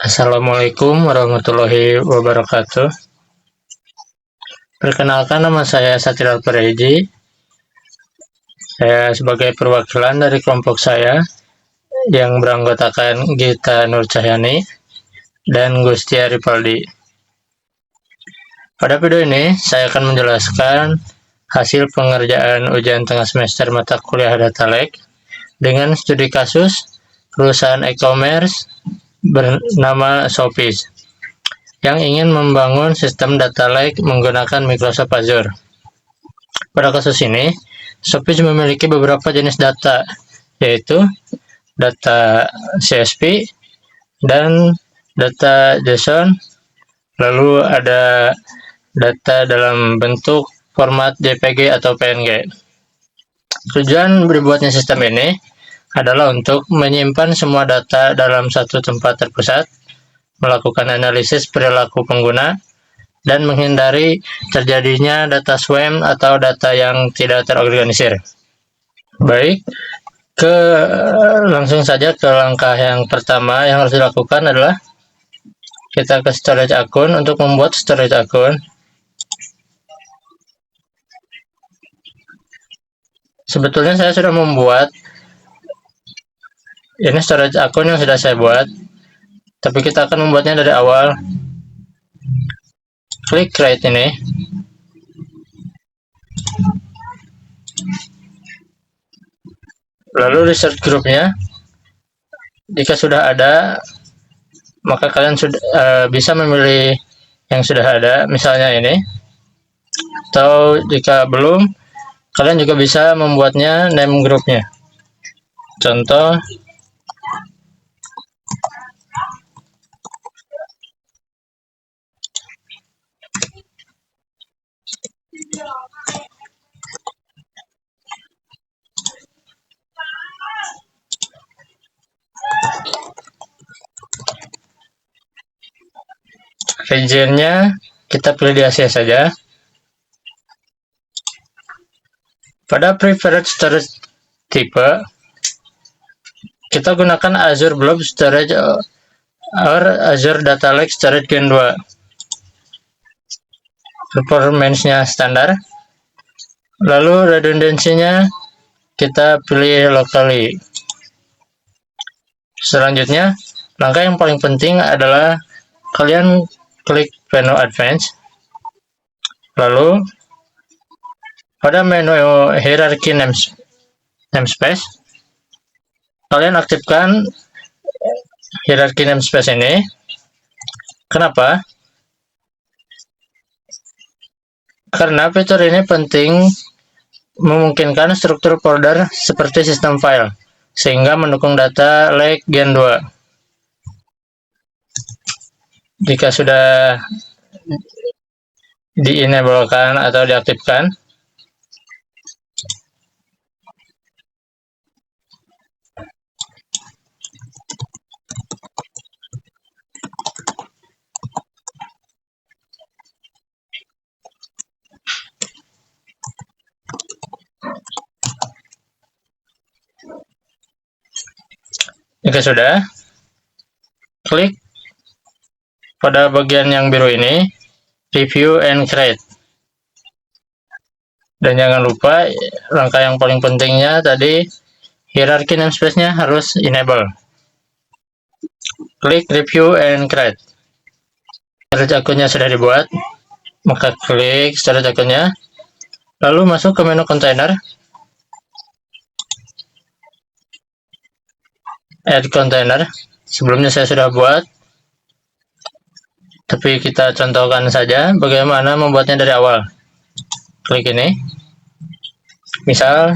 Assalamualaikum warahmatullahi wabarakatuh. Perkenalkan, nama saya Satrio Preji. Saya sebagai perwakilan dari kelompok saya yang beranggotakan Gita Nur Cahyani dan Gustia Ripaldi. Pada video ini, saya akan menjelaskan hasil pengerjaan ujian tengah semester mata kuliah Data Lake dengan studi kasus perusahaan e-commerce bernama Shopee yang ingin membangun sistem data lake menggunakan Microsoft Azure. Pada kasus ini, Shopee memiliki beberapa jenis data, yaitu data CSV dan data JSON, lalu ada data dalam bentuk format JPG atau PNG. Tujuan dibuatnya sistem ini adalah untuk menyimpan semua data dalam satu tempat terpusat, melakukan analisis perilaku pengguna, dan menghindari terjadinya data swarm atau data yang tidak terorganisir. Baik, langsung saja ke langkah yang pertama yang harus dilakukan adalah kita ke storage akun. Untuk membuat storage akun, sebetulnya saya sudah membuat ini storage akun yang sudah saya buat, tapi kita akan membuatnya dari awal. Klik create ini. Lalu research grupnya, jika sudah ada, maka kalian bisa memilih yang sudah ada, misalnya ini. Atau jika belum, kalian juga bisa membuatnya name grupnya. Contoh, region-nya kita pilih di Asia saja. Pada preferred storage type, kita gunakan Azure Blob Storage or Azure Data Lake Storage Gen 2. Performance-nya standar. Lalu redundancy-nya kita pilih locally. Selanjutnya, langkah yang paling penting adalah kalian klik menu Advanced. Lalu pada menu hierarchy namespace, kalian aktifkan hierarchy namespace ini. Kenapa? Karena fitur ini penting memungkinkan struktur folder seperti sistem file, sehingga mendukung data lake Gen 2. Jika sudah di-enablekan atau diaktifkan, jika sudah, klik pada bagian yang biru ini, review and create. Dan jangan lupa, langkah yang paling pentingnya tadi, hierarchy namespace-nya harus enable. Klik review and create. Storage akunnya sudah dibuat, maka klik storage akunnya, lalu masuk ke menu container, add container. Sebelumnya saya sudah buat, tapi kita contohkan saja bagaimana membuatnya dari awal. Klik ini, misal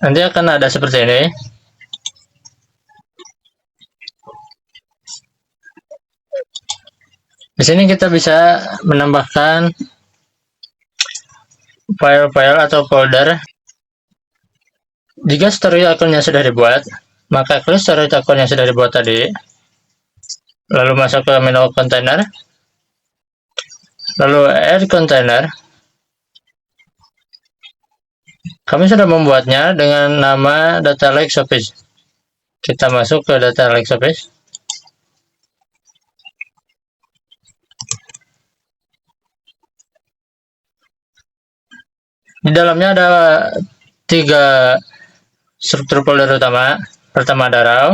nanti akan ada seperti ini. Di sini kita bisa menambahkan file-file atau folder. Jika storage akunnya sudah dibuat, maka klik storage account yang sudah dibuat tadi, lalu masuk ke menu container, lalu add container. Kami sudah membuatnya dengan nama data lake Shopee. Kita masuk ke data lake Shopee. Di dalamnya ada 3 struktur folder utama. Pertama ada raw,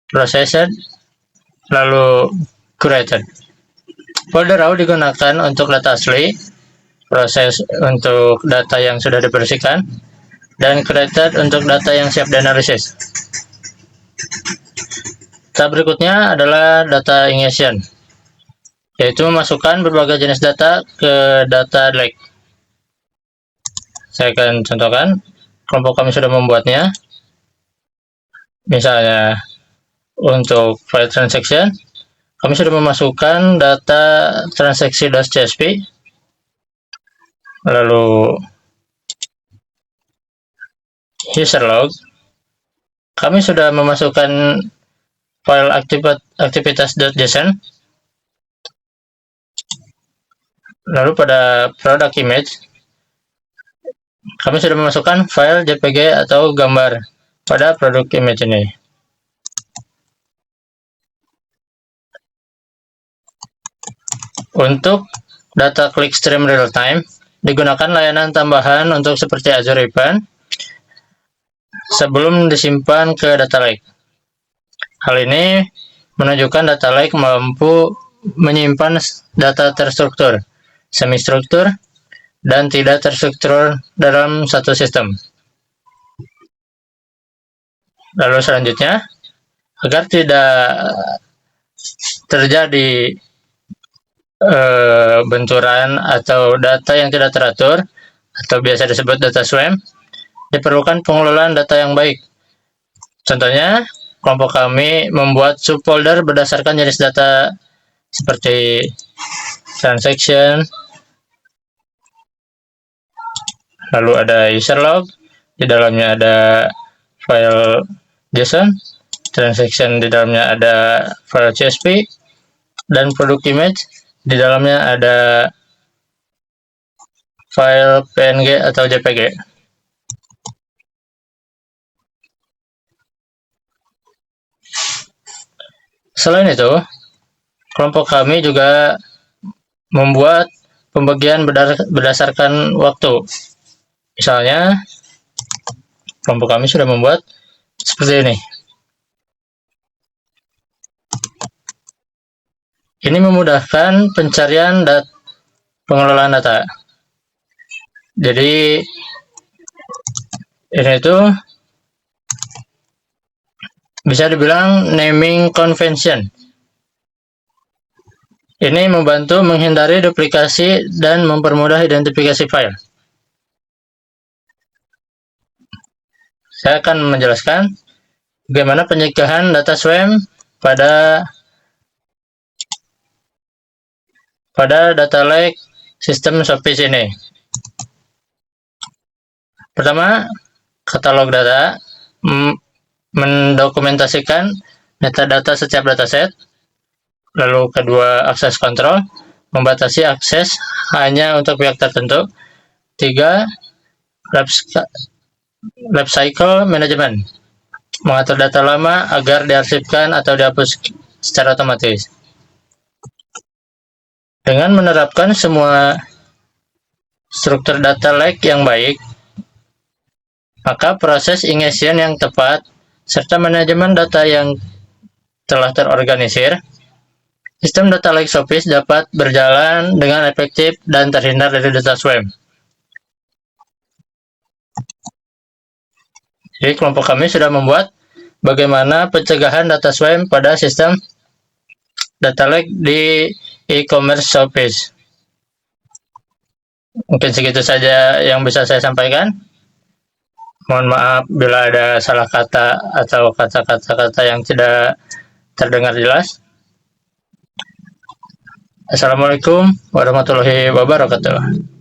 processed, lalu curated. Folder raw digunakan untuk data asli, proses untuk data yang sudah dibersihkan, dan curated untuk data yang siap dianalisis. Tahap berikutnya adalah data ingestion, yaitu memasukkan berbagai jenis data ke data lake. Saya akan contohkan, kelompok kami sudah membuatnya. Misalnya, untuk file transaction, kami sudah memasukkan data transaksi.csv, lalu user log, kami sudah memasukkan file aktivitas.json, lalu pada product image, kami sudah memasukkan file JPG atau gambar pada produk image ini. Untuk data clickstream real time, digunakan layanan tambahan untuk seperti Azure Event sebelum disimpan ke data lake. Hal ini menunjukkan data lake mampu menyimpan data terstruktur, semi-struktur, dan tidak terstruktur dalam satu sistem. Lalu selanjutnya, agar tidak terjadi benturan atau data yang tidak teratur, atau biasa disebut data swarm, diperlukan pengelolaan data yang baik. Contohnya, kelompok kami membuat subfolder berdasarkan jenis data seperti transaction, lalu ada user log, di dalamnya ada file JSON, transaction di dalamnya ada file CSV, dan product image di dalamnya ada file PNG atau JPG. Selain itu, kelompok kami juga membuat pembagian berdasarkan waktu. Misalnya, kelompok kami sudah membuat seperti ini. Ini memudahkan pencarian dan pengelolaan data. Jadi, ini itu bisa dibilang naming convention. Ini membantu menghindari duplikasi dan mempermudah identifikasi file. Saya akan menjelaskan bagaimana pencegahan data swarm pada data lake sistem Shopee ini. Pertama, katalog data mendokumentasikan metadata setiap dataset. Lalu kedua, akses kontrol membatasi akses hanya untuk pihak tertentu. 3, life cycle management mengatur data lama agar diarsipkan atau dihapus secara otomatis. Dengan menerapkan semua struktur data lake yang baik, maka proses ingestion yang tepat serta manajemen data yang telah terorganisir, sistem data lake Shopee dapat berjalan dengan efektif dan terhindar dari data swarm. Jadi kelompok kami sudah membuat bagaimana pencegahan data swarm pada sistem data lake di e-commerce Shopee. Mungkin segitu saja yang bisa saya sampaikan. Mohon maaf bila ada salah kata atau kata-kata yang tidak terdengar jelas. Assalamualaikum warahmatullahi wabarakatuh.